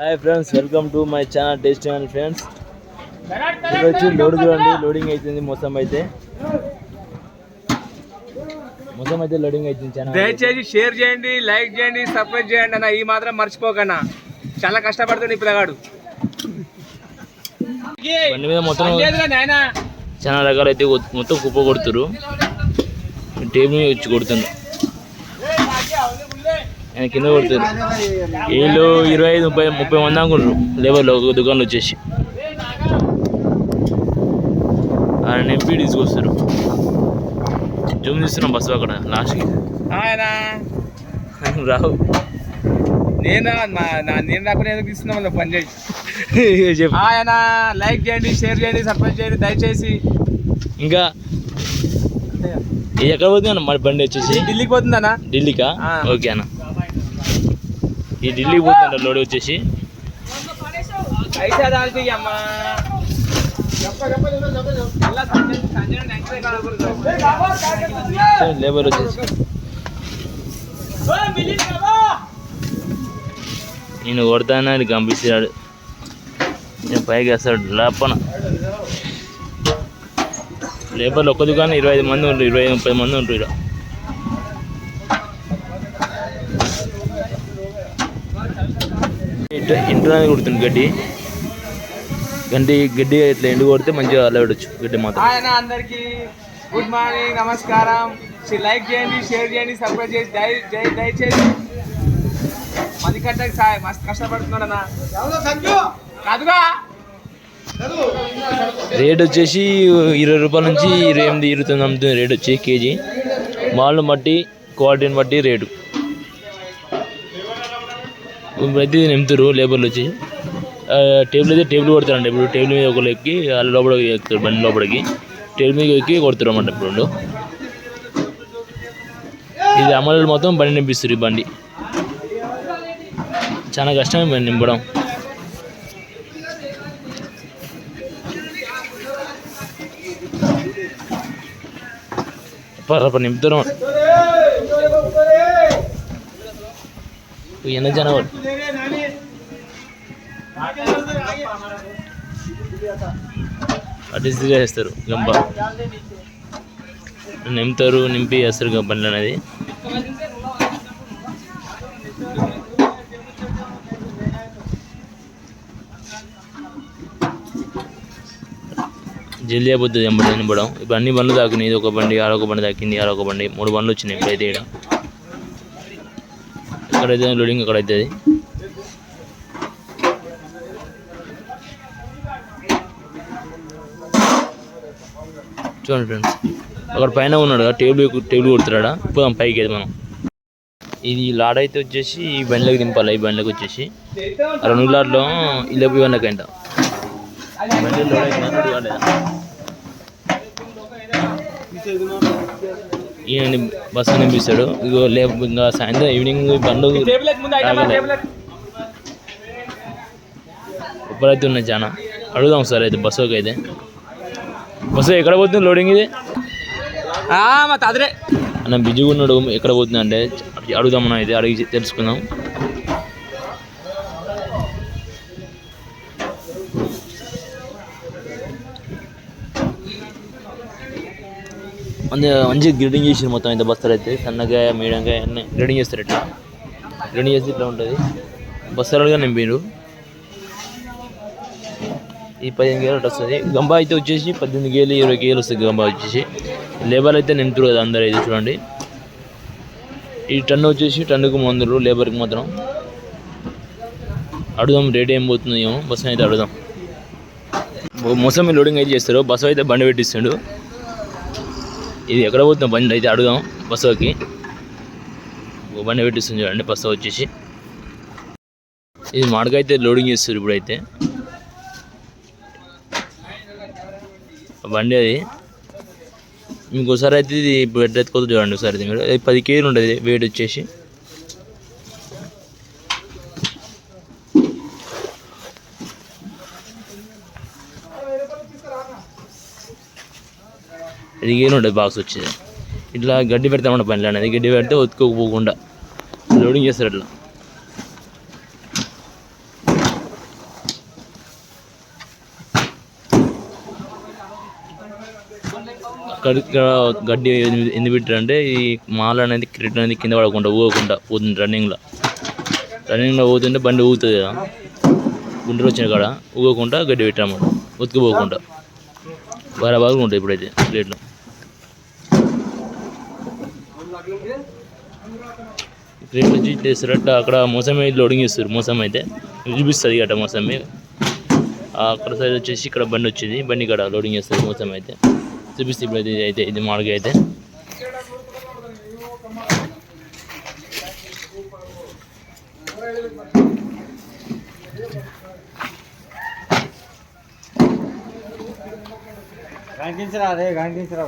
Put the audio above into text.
Hi friends, welcome to my channel tasty and friends. ఈరోజు load చూడండి, loading అవుతుంది. మొత్తం అయితే లోడింగ్ అవుతుంది. ఛానల్ దయచేసి షేర్ చేయండి, లైక్ చేయండి, సబ్స్క్రైబ్ చేయండి అన్న. ఈ మాత్రం మర్చిపోకన్నా, చాలా కష్టపడుతుంది ఈ పిల్లగాడు. బండి మీద మొత్తం చాలా రకాలు అయితే మొత్తం కుప్ప కొడుతురు. టేబుల్ మీద వచ్చి కొడుతున్నారు, ఆయన కింద కొడుతారు. వీళ్ళు 25-30 మంది అనుకుంటారు లేబర్లో ఒక దుకాణంలో వచ్చేసి. ఆయన నింపి తీసుకొస్తారు. జూమ్ తీస్తున్నాం బస్సు అక్కడ లాస్ట్కి. రావు నేను రాకుండా ఎందుకు తీస్తున్నాం పని చేసి. ఆయన లైక్ చేయండి, షేర్ చేయండి, సబ్స్క్రైబ్ చేయండి దయచేసి. ఇంకా ఇది ఎక్కడ పోతుంది అన్న? మరి బండి వచ్చేసి ఢిల్లీకి పోతుందన్నా. ఢిల్లీకా? ఓకే అన్న, ఈ ఢిల్లీకి పోతుందంట లోడ్ వచ్చేసి. లేబర్ వచ్చేసి నేను కొడతాను, అది పంపిస్తాడు. నేను పైకి వేస్తాడు లేపన. లేబర్లు ఒక్క దుకాణం 25 మంది ఉంటారు, 25-30 మంది ఉంటారు ఇక్కడ. ఇంటర్నల్ కొడుతుంది గడ్డి ఇట్లా ఎండు కొడితే మంచిగా అలవడచ్చు గడ్డి మాత్రం. అందరికి గుడ్ మార్నింగ్, నమస్కారం. లైక్ చేయండి, షేర్ చేయండి, సబ్స్క్రైబ్ చేయండి దయచేసి. మది కట్టకి సాయి మస్తు కష్టపడుతున్నాడన్నా. కాదుగా రేట్ వచ్చేసి 20 రూపాయల నుంచి 28-29 అమ్ముతుంది రేట్ వచ్చి కేజీ. మాల్ని బట్టి క్వాలిటీని బట్టి రేటు. ప్రతి నింపుతారు లేబర్లు వచ్చి. టేబుల్ అయితే టేబుల్ కొడతారండి. ఇప్పుడు టేబుల్ మీద ఒకళ్ళు ఎక్కి వాళ్ళ లోపలికి ఎక్కుతారు, బండి లోపలికి టేబుల్ మీద ఎక్కి కొడతారు అన్నమాట. ఇప్పుడు ఇది అమలు మొత్తం బండి నింపిస్తారు. ఈ బండి చాలా కష్టమే బండి నింపడం. నింపుతారు ఎన్న జనం అటు వేస్తారు. గంప నింపుతారు, నింపి వేస్తారు గంపలు అనేది. జల్దీ అయిపోతుంది ఎంబడి నింపడం. ఇప్పుడు అన్ని బండ్లు తాకినాయి. ఇది ఒక బండి, ఆడొక బండి తాకింది, ఆడొక బండి, 3 బండ్లు వచ్చినాయి ఇప్పుడైతే. ఇక్కడ ఎక్కడైతే లోడింగ్ అక్కడ అవుతుంది. చూడండి ఫ్రెండ్స్, అక్కడ పైన ఉన్నాడు టేబుల్ కొడుతున్నాడా. పోదాం పైకి అయితే మనం. ఇది లాడ్ అయితే వచ్చేసి ఈ బండ్లకి దింపాలి. ఈ బండ్లకి వచ్చేసి 2 లాడ్లో 11 బండ్లకంట. బండి లోడ్ అయితే ఈయన బస్సు నింపిస్తాడు. ఇగో ఇంకా సాయంత్రం ఈవినింగ్ బండ్లు ఎప్పుడైతే ఉన్నాయి చాలా. అడుగుదాం సార్ అయితే బస్సుకి అయితే. బస్సు ఎక్కడ పోతుంది లోడింగ్? ఇది అన్న బిజీగా ఉన్నాడు. ఎక్కడ పోతుంది అంటే అడుగుదాం మనం అయితే, అడిగి తెలుసుకుందాం. మంచిగా గ్రేడింగ్ చేసారు మొత్తం అయితే. బస్తాలు అయితే సన్నగా, మీడియంగా అన్నీ గ్రేడింగ్ చేస్తారు. ఇట్లా గ్రేడింగ్ చేసి ఇట్లా ఉంటుంది. బస్తాలుగా నింపారు. ఈ 15 గేలు అట్లా వస్తుంది. గంబా అయితే వచ్చేసి 18 గేలు 20 గేలు వస్తుంది గంబా వచ్చేసి. లేబర్ అయితే నింపుతారు కదా అందరూ. అయితే చూడండి, ఈ టన్ను వచ్చేసి టన్నుకు 100, లేబర్కి మాత్రం. అడుగుదాం రేట్ ఏం పోతుంది ఏమో. బస్సు అయితే అడుగుదాం. మోసం లోడింగ్ అయితే చేస్తారు. బస్సు అయితే బండి పెట్టిస్తాడు. ఇది ఎక్కడ పోతున్నాం బండి అయితే అడుగుదాం. బస్సుకి బండి పెట్టిస్తుంది చూడండి. బస్సు వచ్చేసి ఇది మాడకైతే లోడింగ్ చేస్తారు ఇప్పుడైతే. బండి అది ఇంకోసారి అయితే ఇది ఇప్పుడు ఎట్లెత్తుకోదు చూడండి ఒకసారి. ఇది 10 కేజీలు ఉంటుంది వెయిట్ వచ్చేసి. ఇది ఏమి ఉంటుంది బాక్స్ వచ్చేది. ఇట్లా గడ్డి పెడతామన్న పనిలో అనేది. గడ్డి పెడితే ఒత్తుకోకపోకుండా లోడింగ్ చేస్తారు. ఇట్లా ఇక్కడ గడ్డి ఎందుకు పెట్టారంటే ఈ మాల అనేది క్రికెట్ అనేది కింద పడకుండా ఊగకుండా పోతుంది రన్నింగ్లో పోతుంటే బండి ఊగుతుంది కదా, గుంటలు వచ్చిన కాడ ఊగకుండా గడ్డి పెట్టామన్నమాట, ఉతికిపోకుండా బాగా ఉంటాయి ఇప్పుడైతే ప్లేట్లు. ప్లేట్లు వచ్చి చేస్తారట అక్కడ మోసమే లోడింగ్ చేస్తారు, మోసం అయితే చూపిస్తుంది అట మోసమే. అక్కడ సైడ్ వచ్చేసి ఇక్కడ బండి వచ్చింది, బండి ఇక్కడ లోడింగ్ చేస్తారు మోసం అయితే చూపిస్తే ఇప్పుడైతే అయితే ఇది మాడగా అయితే గాంధించరా